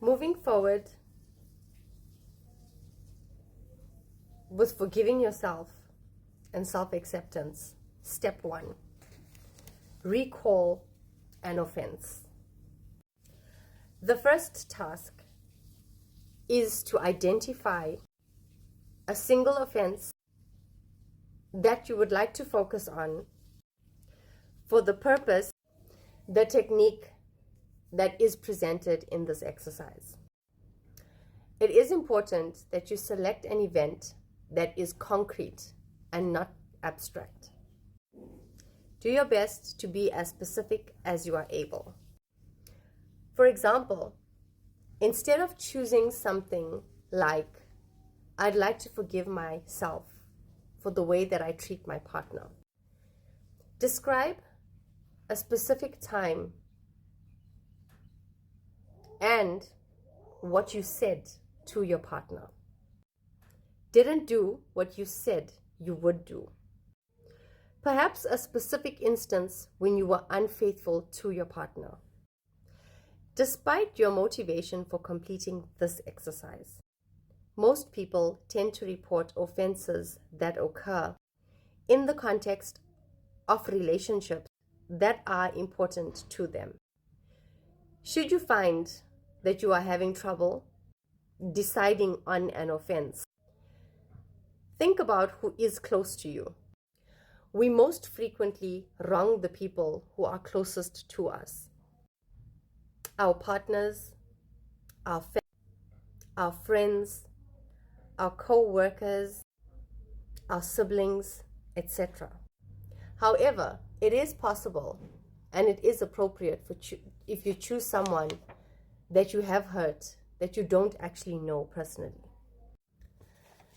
Moving forward with forgiving yourself and self-acceptance, step 1, recall an offense. The first task is to identify a single offense that you would like to focus on for the purpose, the technique that is presented in this exercise. It is important that you select an event that is concrete and not abstract. Do your best to be as specific as you are able. For example, instead of choosing something like, I'd like to forgive myself for the way that I treat my partner, describe a specific time and what you said to your partner. Didn't do what you said you would do. Perhaps a specific instance when you were unfaithful to your partner. Despite your motivation for completing this exercise, most people tend to report offenses that occur in the context of relationships that are important to them. Should you find that you are having trouble deciding on an offense, think about who is close to you. We most frequently wrong the people who are closest to us. Our partners, our friends, our co-workers, our siblings, etc. However, it is possible and it is appropriate if you choose someone that you have hurt that you don't actually know personally.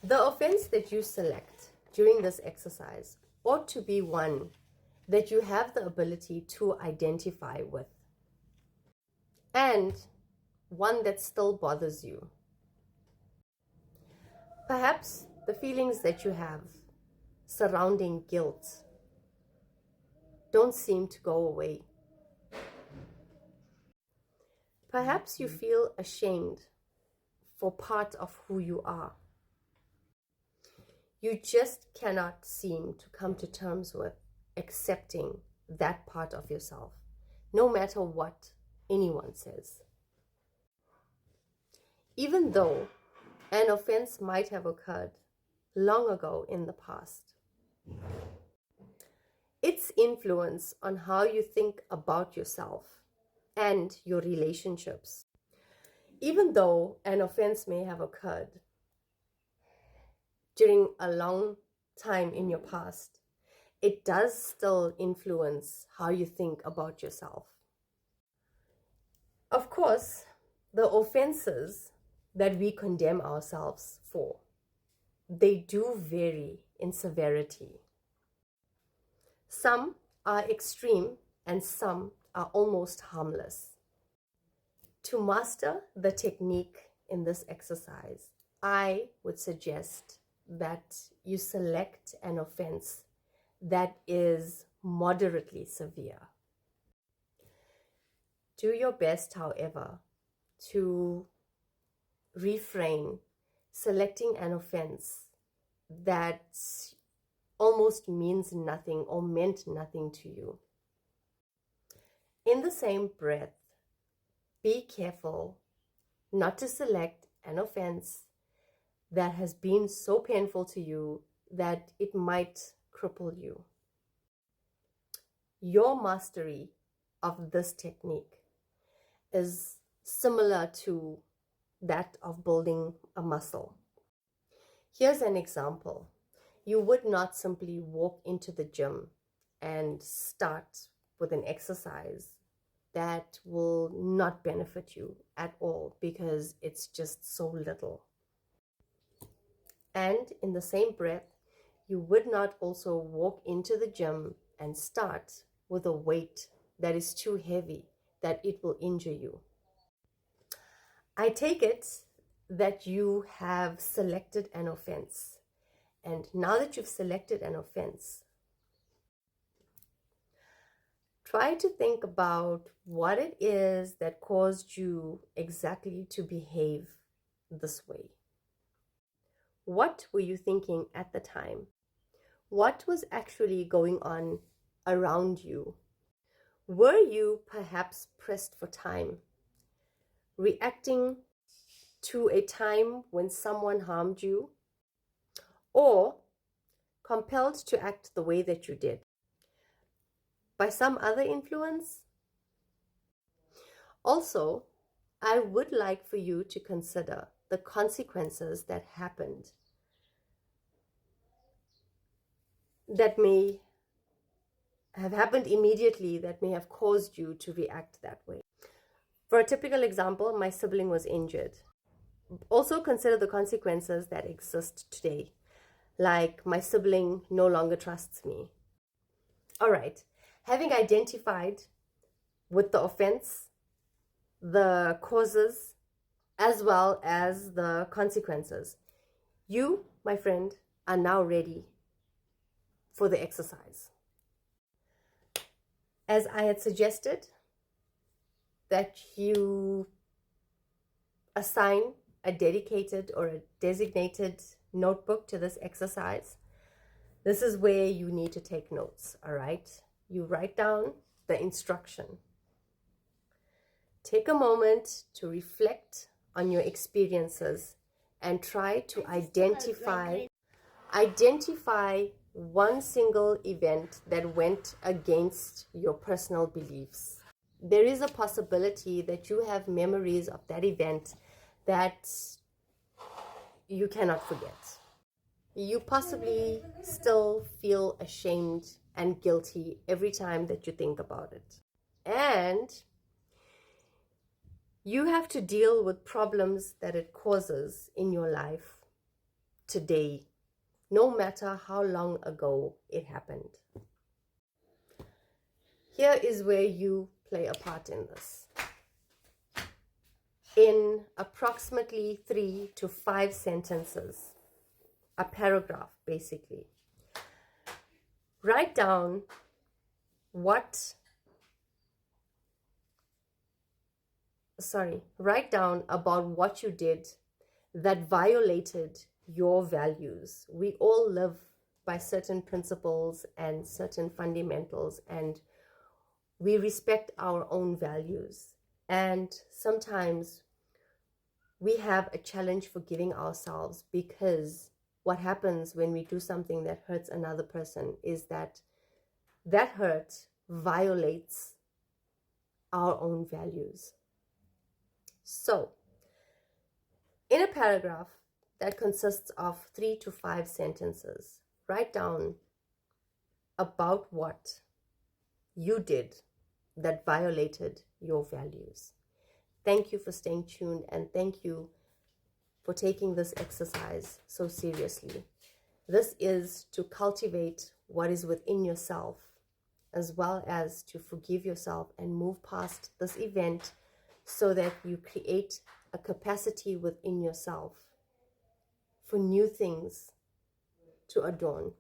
The offense that you select during this exercise ought to be one that you have the ability to identify with, and one that still bothers you. Perhaps the feelings that you have surrounding guilt don't seem to go away. Perhaps you feel ashamed for part of who you are. You just cannot seem to come to terms with accepting that part of yourself, no matter what anyone says. Even though an offense might have occurred long ago in the past, its influence on how you think about yourself and your relationships, even though an offense may have occurred during a long time in your past, it does still influence how you think about yourself. Of course, the offenses that we condemn ourselves for, they do vary in severity. Some are extreme and some are almost harmless. To master the technique in this exercise, I would suggest that you select an offense that is moderately severe. Do your best, however, to refrain selecting an offense that almost means nothing or meant nothing to you. In the same breath, be careful not to select an offense that has been so painful to you that it might cripple you. Your mastery of this technique is similar to that of building a muscle. Here's an example. You would not simply walk into the gym and start with an exercise that will not benefit you at all because it's just so little. And in the same breath, you would not also walk into the gym and start with a weight that is too heavy that it will injure you. I take it that you have selected an offense. And now that you've selected an offense, Try to think about what it is that caused you exactly to behave this way. What were you thinking at the time? What was actually going on around you? Were you perhaps pressed for time, reacting to a time when someone harmed you, or compelled to act the way that you did by some other influence? Also, I would like for you to consider the consequences that happened that may have happened immediately that may have caused you to react that way. For a typical example, my sibling was injured. Also consider the consequences that exist today, like my sibling no longer trusts me. All right, having identified with the offense, the causes, as well as the consequences, you, my friend, are now ready for the exercise. As I had suggested, that you assign a dedicated or a designated notebook to this exercise. This is where you need to take notes, all right? You write down the instruction. Take a moment to reflect on your experiences and try to identify one single event that went against your personal beliefs. There is a possibility that you have memories of that event that you cannot forget. You possibly still feel ashamed and guilty every time that you think about it. And you have to deal with problems that it causes in your life today, no matter how long ago it happened. Here is where you play a part in this. In approximately 3 to 5 sentences, a paragraph basically, write down about what you did that violated your values. We all live by certain principles and certain fundamentals, and we respect our own values. And sometimes we have a challenge forgiving ourselves, because what happens when we do something that hurts another person is that hurt violates our own values. So, in a paragraph that consists of 3 to 5 sentences, write down about what you did that violated your values. Thank you for staying tuned, and thank you for taking this exercise so seriously. This is to cultivate what is within yourself, as well as to forgive yourself and move past this event so that you create a capacity within yourself for new things to adorn.